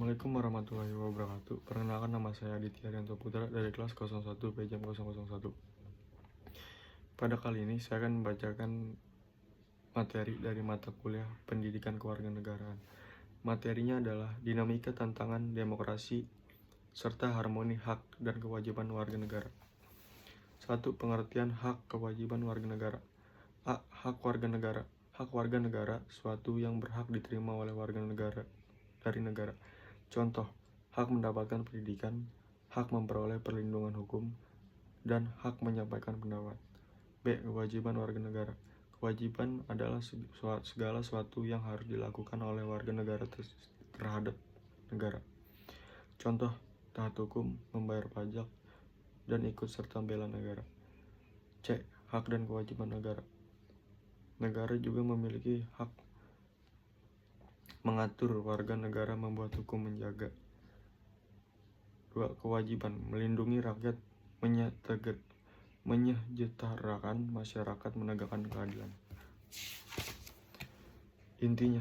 Assalamualaikum warahmatullahi wabarakatuh. Perkenalkan, nama saya Aditya Rianto Putra dari kelas 01 PJM 001. Pada kali ini saya akan membacakan materi dari mata kuliah Pendidikan Kewarganegaraan. Materinya adalah dinamika tantangan demokrasi serta harmoni hak dan kewajiban warga negara. 1. Pengertian hak kewajiban warga negara. A. Hak warga negara. Hak warga negara suatu yang berhak diterima oleh warga negara dari negara. Contoh, hak mendapatkan pendidikan, hak memperoleh perlindungan hukum, dan hak menyampaikan pendapat. B. Kewajiban warga negara. Kewajiban adalah segala sesuatu yang harus dilakukan oleh warga negara terhadap negara. Contoh, taat hukum, membayar pajak, dan ikut serta bela negara. C. Hak dan kewajiban negara. Negara juga memiliki hak mengatur warga negara, membuat hukum, menjaga. 2. Kewajiban melindungi rakyat, menyejahterakan masyarakat, menegakkan keadilan. Intinya,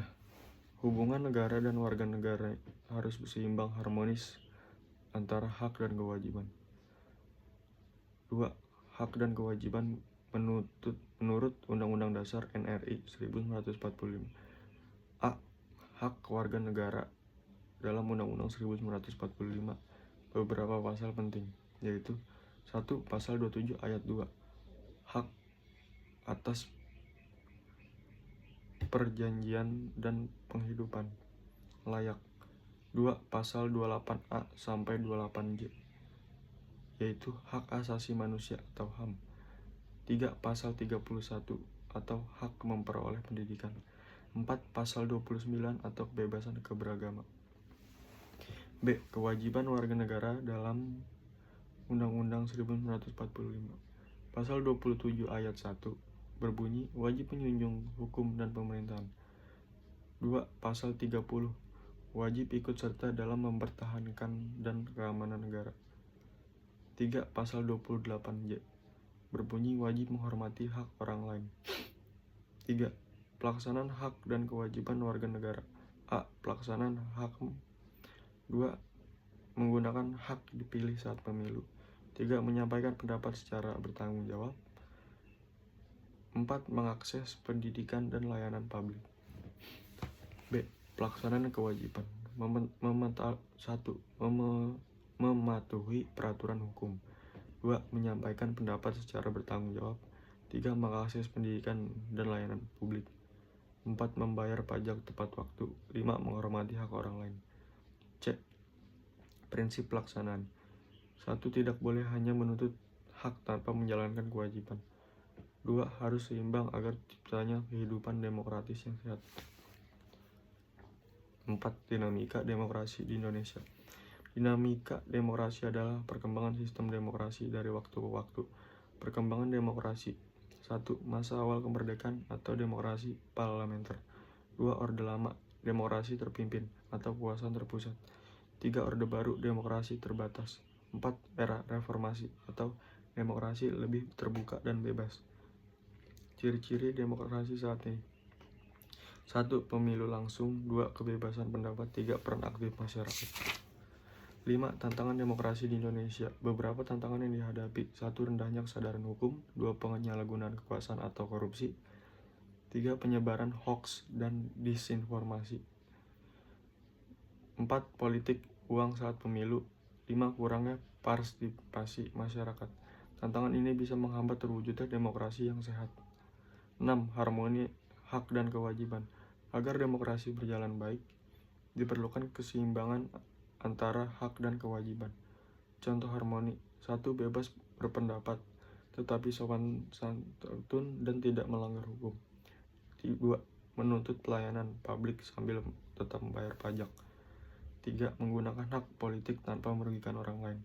hubungan negara dan warga negara harus seimbang, harmonis antara hak dan kewajiban. 2. Hak dan kewajiban menurut Undang-Undang Dasar NRI 1945. A. Hak warga negara dalam Undang-Undang 1945 beberapa pasal penting, yaitu 1. Pasal 27 ayat 2, hak atas perjanjian dan penghidupan layak. 2. Pasal 28A sampai 28J, yaitu hak asasi manusia atau HAM. 3. Pasal 31 atau hak memperoleh pendidikan. 4. Pasal 29 atau kebebasan keberagaman. B. Kewajiban warga negara dalam Undang-Undang 1945. Pasal 27 ayat 1 berbunyi wajib menjunjung hukum dan pemerintahan. 2. Pasal 30 wajib ikut serta dalam mempertahankan dan keamanan negara. 3. Pasal 28J berbunyi wajib menghormati hak orang lain. 3. Pelaksanaan hak dan kewajiban warga negara. A. Pelaksanaan hak. 2. Menggunakan hak dipilih saat pemilu. 3. Menyampaikan pendapat secara bertanggung jawab. 4. Mengakses pendidikan dan layanan publik. B. Pelaksanaan kewajiban. 1. Mematuhi peraturan hukum. 2. Menyampaikan pendapat secara bertanggung jawab. 3. Mengakses pendidikan dan layanan publik. 4. Membayar pajak tepat waktu. 5. Menghormati hak orang lain. C. Prinsip pelaksanaan. 1. Tidak boleh hanya menuntut hak tanpa menjalankan kewajiban. 2. Harus seimbang agar terciptanya kehidupan demokratis yang sehat. 4. Dinamika demokrasi di Indonesia. Dinamika demokrasi adalah perkembangan sistem demokrasi dari waktu ke waktu. Perkembangan demokrasi. 1. Masa awal kemerdekaan atau demokrasi parlementer. 2. Orde lama, demokrasi terpimpin atau kekuasaan terpusat. 3. Orde baru, demokrasi terbatas. 4. Era reformasi atau demokrasi lebih terbuka dan bebas. Ciri-ciri demokrasi saat ini. 1. Pemilu langsung. 2. Kebebasan pendapat. 3. Peran aktif masyarakat. 5. Tantangan demokrasi di Indonesia. Beberapa tantangan yang dihadapi. 1. Rendahnya kesadaran hukum. 2. Penyalahgunaan kekuasaan atau korupsi. 3. Penyebaran hoaks dan disinformasi. 4. Politik uang saat pemilu. 5. Kurangnya partisipasi masyarakat. Tantangan ini bisa menghambat terwujudnya demokrasi yang sehat. 6. Harmoni hak dan kewajiban. Agar demokrasi berjalan baik, diperlukan keseimbangan antara hak dan kewajiban. Contoh harmoni. 1. Bebas berpendapat, tetapi sopan santun dan tidak melanggar hukum. 2. Menuntut pelayanan publik sambil tetap membayar pajak. 3. Menggunakan hak politik tanpa merugikan orang lain.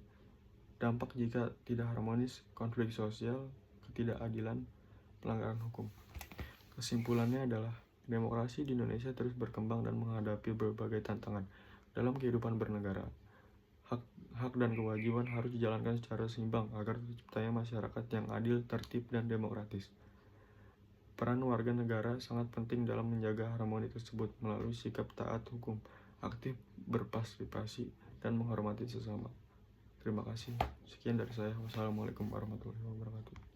Dampak jika tidak harmonis, konflik sosial, ketidakadilan, pelanggaran hukum. Kesimpulannya adalah demokrasi di Indonesia terus berkembang dan menghadapi berbagai tantangan dalam kehidupan bernegara. Hak dan kewajiban harus dijalankan secara seimbang agar terciptanya masyarakat yang adil, tertib, dan demokratis. Peran warga negara sangat penting dalam menjaga harmoni tersebut melalui sikap taat hukum, aktif berpartisipasi, dan menghormati sesama. Terima kasih. Sekian dari saya. Wassalamualaikum warahmatullahi wabarakatuh.